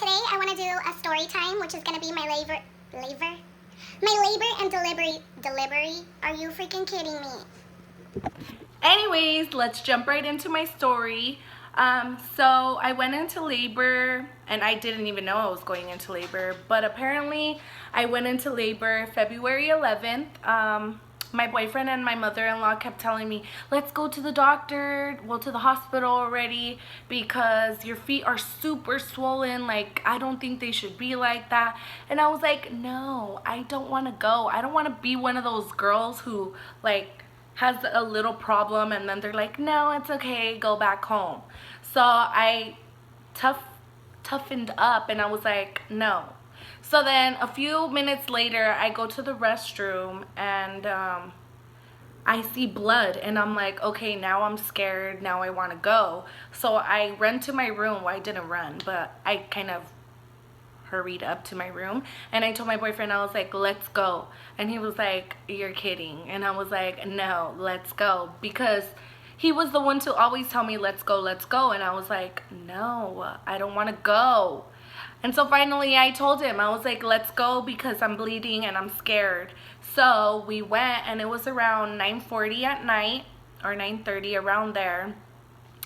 today I want to do a story time, which is going to be my labor and delivery. Are you freaking kidding me? Anyways, let's jump right into my story. So I went into labor and I didn't even know I was going into labor, but apparently I went into labor February 11th. My boyfriend and my mother-in-law kept telling me, let's go to the doctor, well, to the hospital already, because your feet are super swollen. Like, I don't think they should be like that. And I was like, no, I don't want to go. I don't want to be one of those girls who, like, has a little problem and then they're like, no, it's okay, go back home. So I toughened up and I was like, no. So then a few minutes later, I go to the restroom and I see blood and I'm like, okay, now I'm scared, now I want to go. So I run to my room. Well, I didn't run, but I kind of hurried up to my room and I told my boyfriend, I was like, let's go. And he was like, you're kidding. And I was like, no, let's go, because he was the one to always tell me, let's go, let's go. And I was like, no, I don't want to go. And so finally I told him, I was like, let's go because I'm bleeding and I'm scared. So we went and it was around 9:40 at night or 9:30, around there.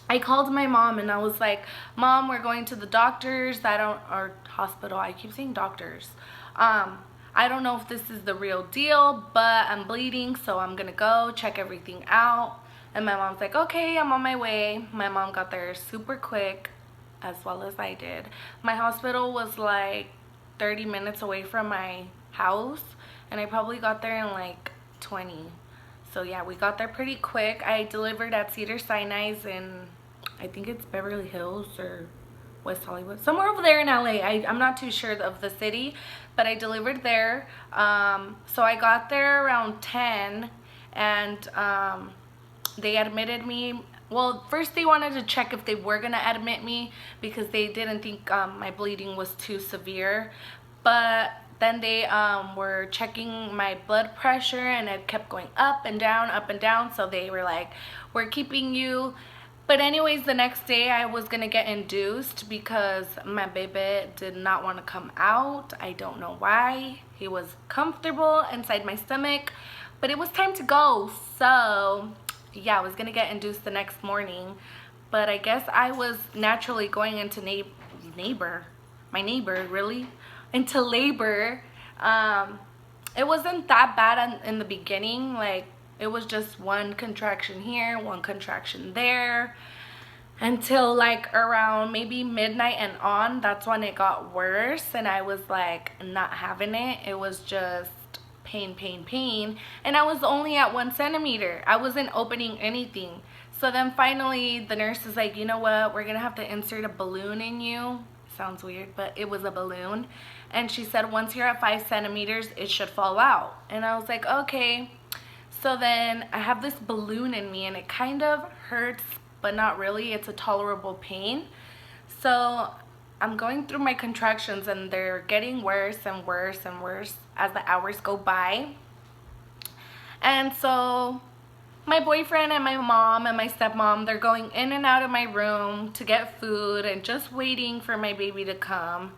I called my mom and I was like, Mom, we're going to the doctors. Or hospital. I keep saying doctors. I don't know if this is the real deal, but I'm bleeding, so I'm gonna go check everything out. And my mom's like, okay, I'm on my way. My mom got there super quick, as well as I did. My hospital was like 30 minutes away from my house, and I probably got there in like 20. So yeah, we got there pretty quick. I delivered at Cedar Sinai's in, I think it's Beverly Hills or West Hollywood, somewhere over there in LA. I'm not too sure of the city, but I delivered there. So I got there around 10 and they admitted me. Well, first they wanted to check if they were gonna admit me because they didn't think my bleeding was too severe. But then they were checking my blood pressure and it kept going up and down, up and down. So they were like, we're keeping you. But anyways, the next day I was gonna get induced because my baby did not want to come out. I don't know why. He was comfortable inside my stomach, but it was time to go. So yeah, I was gonna get induced the next morning, but I guess I was naturally going into into labor. It wasn't that bad in the beginning. Like, it was just one contraction here, one contraction there, until like around maybe midnight and on. That's when it got worse and I was like not having it. It was just pain, and I was only at 1 centimeter. I wasn't opening anything. So then finally the nurse is like, you know what, we're gonna have to insert a balloon in you. Sounds weird, but it was a balloon. And she said once you're at 5 centimeters it should fall out. And I was like, okay. So then I have this balloon in me and it kind of hurts, but not really. It's a tolerable pain. So I'm going through my contractions and they're getting worse and worse and worse as the hours go by. And so my boyfriend and my mom and my stepmom, they're going in and out of my room to get food and just waiting for my baby to come.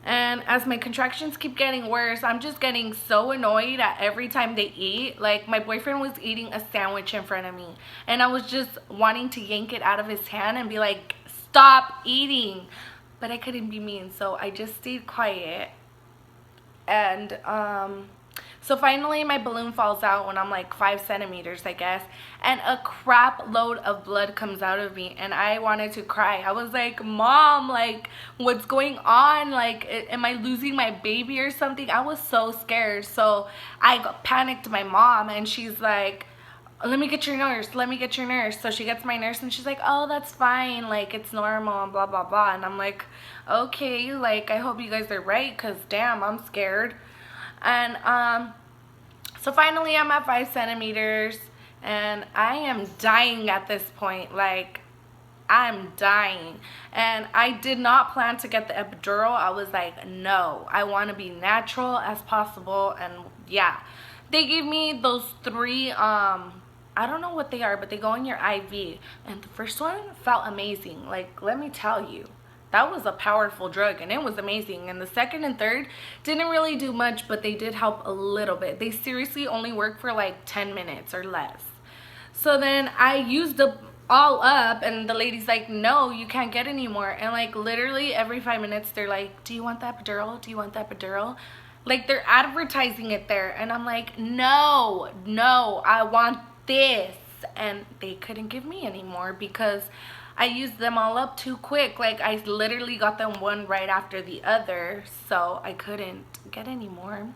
And as my contractions keep getting worse, I'm just getting so annoyed at every time they eat. Like, my boyfriend was eating a sandwich in front of me and I was just wanting to yank it out of his hand and be like, stop eating. But I couldn't be mean, so I just stayed quiet. And so finally my balloon falls out when I'm like 5 centimeters, I guess, and a crap load of blood comes out of me and I wanted to cry. I was like, Mom, like, what's going on? Like, am I losing my baby or something? I was so scared. So I panicked my mom and she's like, let me get your nurse, let me get your nurse. So she gets my nurse and she's like, oh, that's fine, like, it's normal, blah blah blah. And I'm like, okay, like, I hope you guys are right, because damn, I'm scared. And so finally I'm at 5 centimeters and I am dying at this point. Like, I'm dying. And I did not plan to get the epidural. I was like, no, I want to be natural as possible. And yeah, they gave me those 3 I don't know what they are, but they go in your IV. And the first one felt amazing. Like, let me tell you, that was a powerful drug, and it was amazing. And the second and third didn't really do much, but they did help a little bit. They seriously only work for like 10 minutes or less. So then I used them all up, and the lady's like, no, you can't get any more. And like literally every 5 minutes they're like, do you want the epidural? Do you want the epidural? Like they're advertising it there, and I'm like, no, I want this. And they couldn't give me any more because I used them all up too quick. Like I literally got them one right after the other, so I couldn't get any more.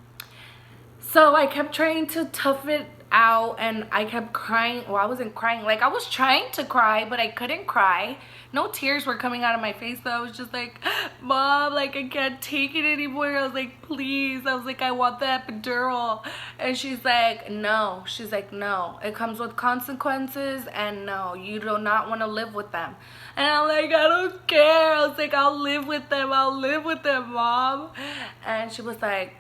So I kept trying to tough it out, and I kept crying. Well, I wasn't crying, like I was trying to cry, but I couldn't cry. No tears were coming out of my face, so I was just like, Mom, like I can't take it anymore. I was like, please. I was like, I want the epidural. And she's like, no. She's like, no, it comes with consequences, and no, you do not want to live with them. And I'm like, I don't care. I was like, I'll live with them, Mom. And she was like,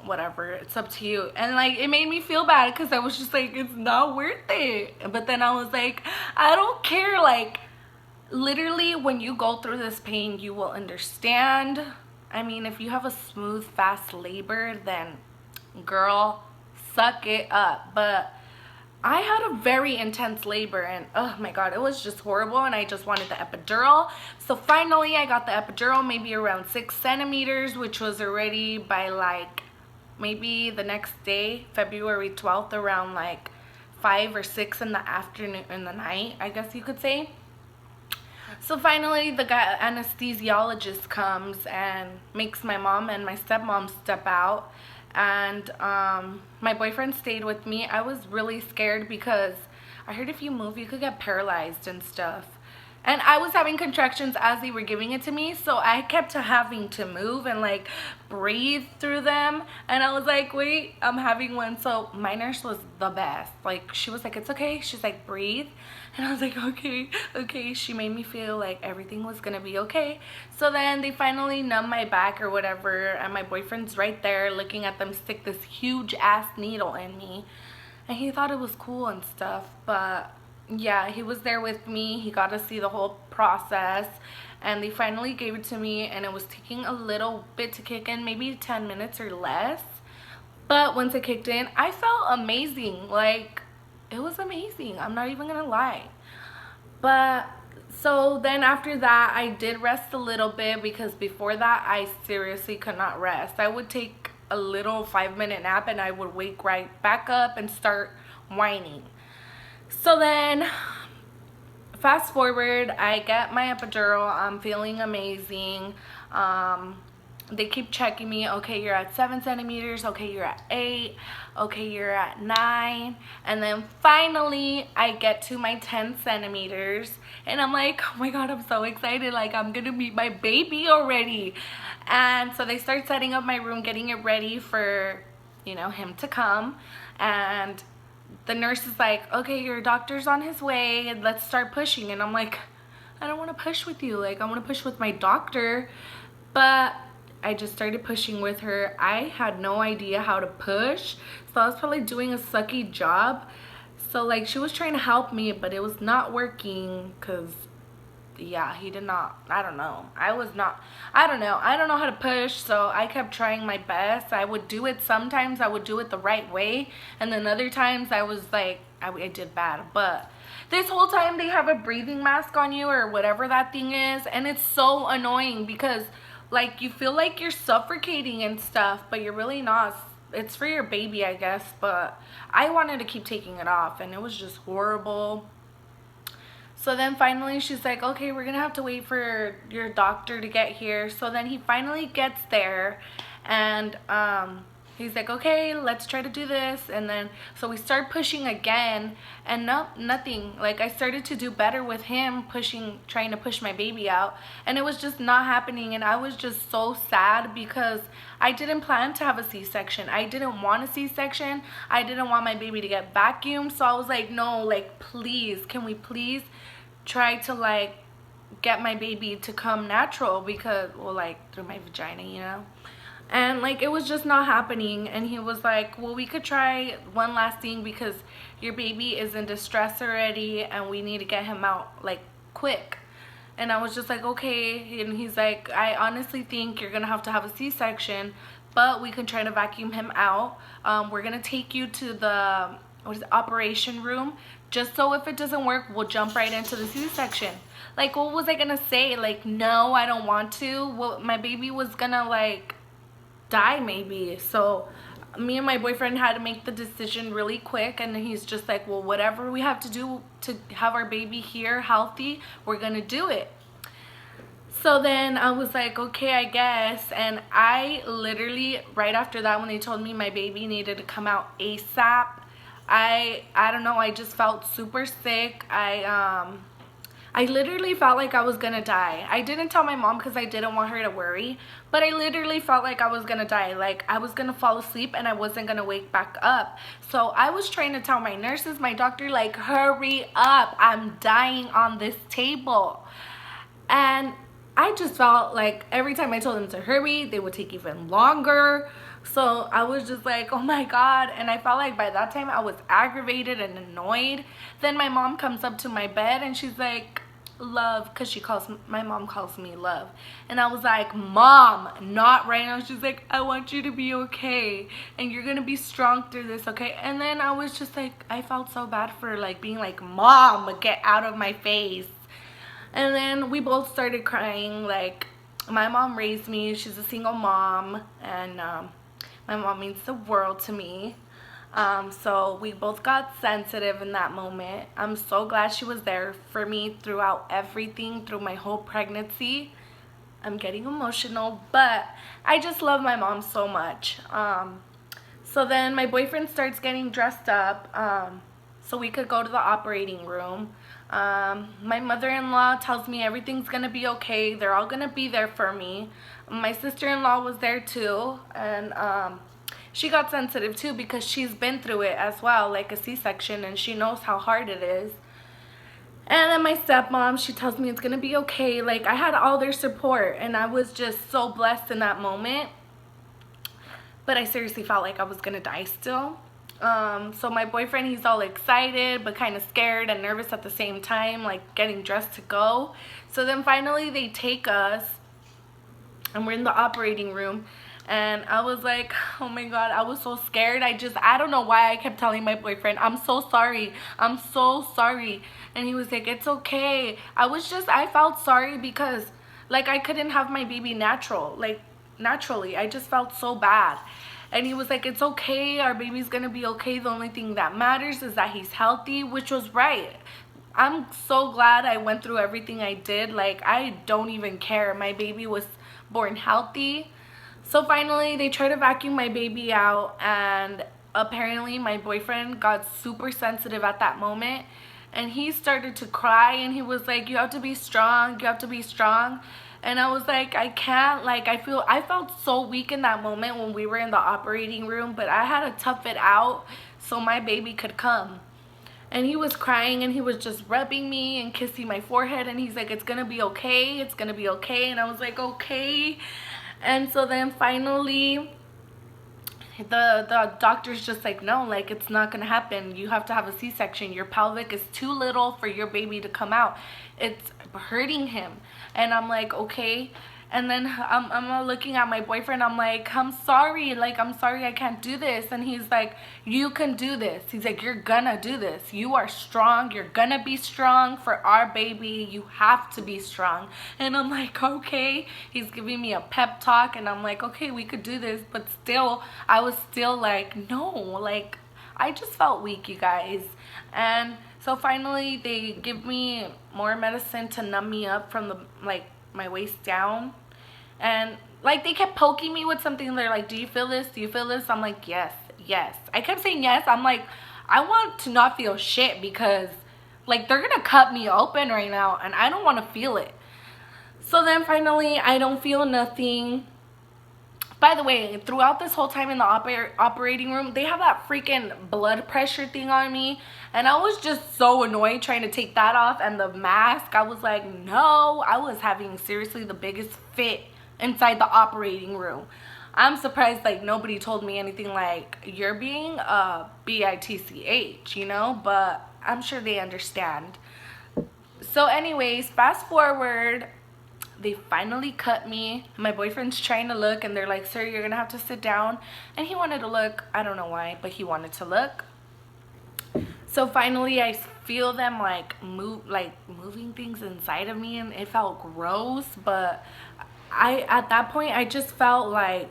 whatever, it's up to you. And like it made me feel bad because I was just like, it's not worth it. But then I was like, I don't care. Like literally when you go through this pain, you will understand. I mean, if you have a smooth, fast labor, then girl, suck it up. But I had a very intense labor, and oh my god, it was just horrible, and I just wanted the epidural. So finally I got the epidural, maybe around 6 centimeters, which was already by like maybe the next day, February 12th, around like 5 or 6 in the afternoon, in the night, I guess you could say. So finally the guy anesthesiologist comes and makes my mom and my stepmom step out, and my boyfriend stayed with me. I was really scared because I heard if you move you could get paralyzed and stuff. And I was having contractions as they were giving it to me, so I kept having to move and like breathe through them. And I was like, wait, I'm having one. So my nurse was the best. Like she was like, it's okay. She's like, breathe. And I was like, okay. She made me feel like everything was gonna be okay. So then they finally numb my back or whatever, and my boyfriend's right there looking at them stick this huge ass needle in me. And he thought it was cool and stuff, but yeah, he was there with me. He got to see the whole process, and they finally gave it to me, and it was taking a little bit to kick in, maybe 10 minutes or less. But once it kicked in, I felt amazing. Like it was amazing, I'm not even gonna lie. But so then after that I did rest a little bit, because before that I seriously could not rest. I would take a little 5-minute nap and I would wake right back up and start whining. So then fast forward, I get my epidural. I'm feeling amazing. They keep checking me. Okay, you're at 7 centimeters. Okay, you're at 8. Okay, you're at 9. And then finally I get to my 10 centimeters, and I'm like, oh my god, I'm so excited. Like I'm gonna meet my baby already. And so they start setting up my room, getting it ready for, you know, him to come. And the nurse is like, okay, your doctor's on his way, and let's start pushing. And I'm like, I don't want to push with you. Like I want to push with my doctor. But I just started pushing with her. I had no idea how to push, so I was probably doing a sucky job. So like she was trying to help me, but it was not working because yeah, he did not. I don't know. I don't know how to push. So I kept trying my best. I would do it sometimes. I would do it the right way, and then other times I was like, I did bad. But this whole time they have a breathing mask on you or whatever that thing is, and it's so annoying because like you feel like you're suffocating and stuff, but you're really not. It's for your baby, I guess. But I wanted to keep taking it off, and it was just horrible. So then finally she's like, okay, we're gonna have to wait for your doctor to get here. So then he finally gets there, and he's like, okay, let's try to do this. And then so we start pushing again, and nothing. Like I started to do better with him pushing, trying to push my baby out, and it was just not happening. And I was just so sad because I didn't plan to have a C-section. I didn't want a C-section. I didn't want my baby to get vacuumed. So I was like, no, like please, can we please try to like get my baby to come natural, because well, like through my vagina, you know. And like it was just not happening. And he was like, well, we could try one last thing because your baby is in distress already and we need to get him out like quick. And I was just like, okay. And he's like, I honestly think you're gonna have to have a C-section, but we can try to vacuum him out. We're gonna take you to the operation room, just so if it doesn't work, we'll jump right into the C-section. Like, what was I gonna say? Like, no, I don't want to. Well, my baby was gonna like die maybe. So me and my boyfriend had to make the decision really quick, and he's just like, well, whatever we have to do to have our baby here healthy, we're gonna do it. So then I was like, okay, I guess. And I literally, right after that, when they told me my baby needed to come out ASAP, I don't know, I just felt super sick. I literally felt like I was gonna die. I didn't tell my mom because I didn't want her to worry, but I literally felt like I was gonna die. Like, I was gonna fall asleep and I wasn't gonna wake back up. So I was trying to tell my nurses, my doctor, like, hurry up, I'm dying on this table. And I just felt like every time I told them to hurry, they would take even longer. So I was just like, oh my God. And I felt like by that time I was aggravated and annoyed. Then my mom comes up to my bed and she's like, Love, because my mom calls me Love. And I was like, Mom, not right now. She's like, I want you to be okay, and you're gonna be strong through this, okay? And then I was just like, I felt so bad for like being like, Mom, get out of my face. And then we both started crying. Like, my mom raised me. She's a single mom, and my mom means the world to me. So we both got sensitive in that moment. I'm so glad she was there for me throughout everything, through my whole pregnancy. I'm getting emotional, but I just love my mom so much. So then my boyfriend starts getting dressed up so we could go to the operating room. My mother-in-law tells me everything's gonna be okay. They're all gonna be there for me. My sister-in-law was there too, and she got sensitive too because she's been through it as well, like a C-section, and she knows how hard it is. And then my stepmom, she tells me it's gonna be okay. Like, I had all their support, and I was just so blessed in that moment. But I seriously felt like I was gonna die still. So my boyfriend, he's all excited but kind of scared and nervous at the same time, like getting dressed to go. So then finally they take us, and we're in the operating room. And I was like, oh my God, I was so scared. I don't know why I kept telling my boyfriend, I'm so sorry, I'm so sorry. And he was like, it's okay. I felt sorry because like I couldn't have my baby naturally. I just felt so bad. And he was like, it's okay, our baby's gonna be okay. The only thing that matters is that he's healthy, which was right. I'm so glad I went through everything I did. Like, I don't even care. My baby was born healthy. So finally, they tried to vacuum my baby out, and apparently my boyfriend got super sensitive at that moment, and he started to cry, and he was like, you have to be strong, you have to be strong. And I was like, I can't. Like, I felt so weak in that moment when we were in the operating room, but I had to tough it out so my baby could come. And he was crying, and he was just rubbing me and kissing my forehead, and he's like, it's gonna be okay, it's gonna be okay. And I was like, okay. And so then finally the doctor's just like, no, like, it's not gonna happen. You have to have a C-section. Your pelvic is too little for your baby to come out. It's hurting him. And I'm like, okay. And then I'm looking at my boyfriend. I'm like, I'm sorry. Like, I'm sorry I can't do this. And he's like, you can do this. He's like, you're gonna do this. You are strong. You're gonna be strong for our baby. You have to be strong. And I'm like, okay. He's giving me a pep talk. And I'm like, okay, we could do this. But still, I was still like, no. Like, I just felt weak, you guys. And so finally, they give me more medicine to numb me up from the, like, my waist down. And like, they kept poking me with something. They're like, do you feel this? Do you feel this? I'm like, yes, yes. I kept saying yes. I'm like, I want to not feel shit because like, they're gonna cut me open right now and I don't want to feel it. So then finally, I don't feel nothing. By the way, throughout this whole time in the operating room, they have that freaking blood pressure thing on me. And I was just so annoyed trying to take that off. And the mask, I was like, no. I was having seriously the biggest fit inside the operating room. I'm surprised like nobody told me anything like, you're being a bitch, you know? But I'm sure they understand. So anyways, fast forward, they finally cut me. My boyfriend's trying to look and they're like, sir, you're gonna have to sit down. And he wanted to look. I don't know why, but he wanted to look. So finally I feel them moving things inside of me, and it felt gross, but at that point I just felt like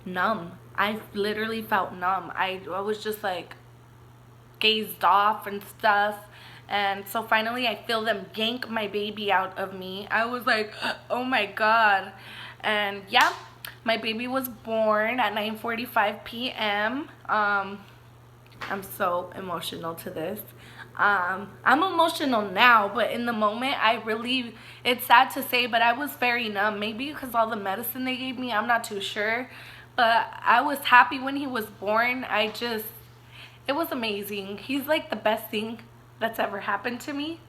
numb. I literally felt numb. I was just like gazed off and stuff. And so finally I feel them yank my baby out of me. I was like, oh my god. And yeah, my baby was born at 9:45 p.m. I'm so emotional to this. I'm emotional now, but in the moment it's sad to say, but I was very numb. Maybe because all the medicine they gave me, I'm not too sure. But I was happy when he was born. It was amazing. He's like the best thing that's ever happened to me.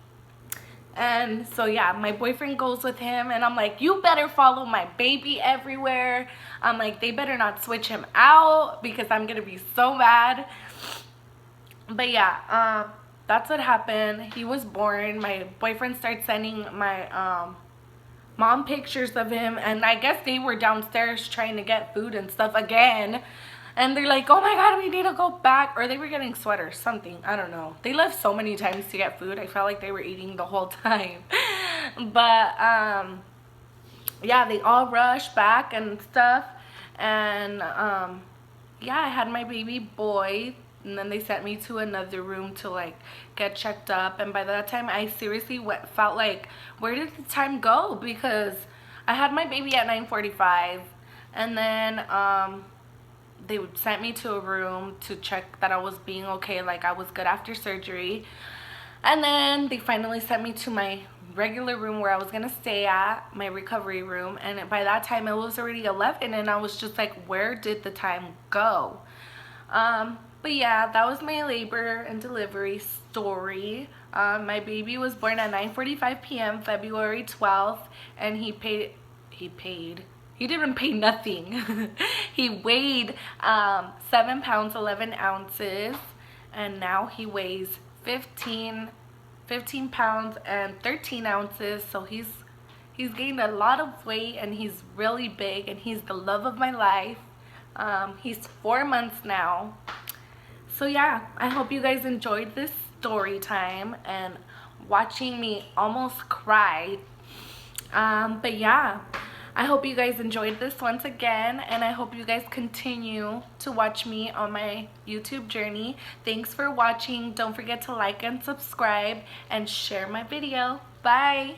And so yeah, my boyfriend goes with him, and I'm like, you better follow my baby everywhere. I'm like, they better not switch him out because I'm gonna be so mad. But yeah, that's what happened. He was born. My boyfriend started sending my mom pictures of him, and I guess they were downstairs trying to get food and stuff again, and they're like, oh my god, we need to go back. Or they were getting sweaters, something, I don't know. They left so many times to get food. I felt like they were eating the whole time. But yeah, they all rushed back and stuff. And yeah, I had my baby boy, and then they sent me to another room to like get checked up. And by that time I seriously felt like, where did the time go? Because I had my baby at 9:45, and then they sent me to a room to check that I was being okay, like I was good after surgery. And then they finally sent me to my regular room where I was gonna stay at, my recovery room. And by that time it was already 11, and I was just like, where did the time go? But yeah, that was my labor and delivery story. My baby was born at 9:45 p.m. February 12th, and he didn't pay nothing. He weighed 7 pounds 11 ounces, and now he weighs 15 pounds and 13 ounces. So he's gained a lot of weight, and he's really big, and he's the love of my life. He's 4 months now. So yeah, I hope you guys enjoyed this story time and watching me almost cry. But yeah, I hope you guys enjoyed this once again, and I hope you guys continue to watch me on my YouTube journey. Thanks for watching. Don't forget to like and subscribe and share my video. Bye.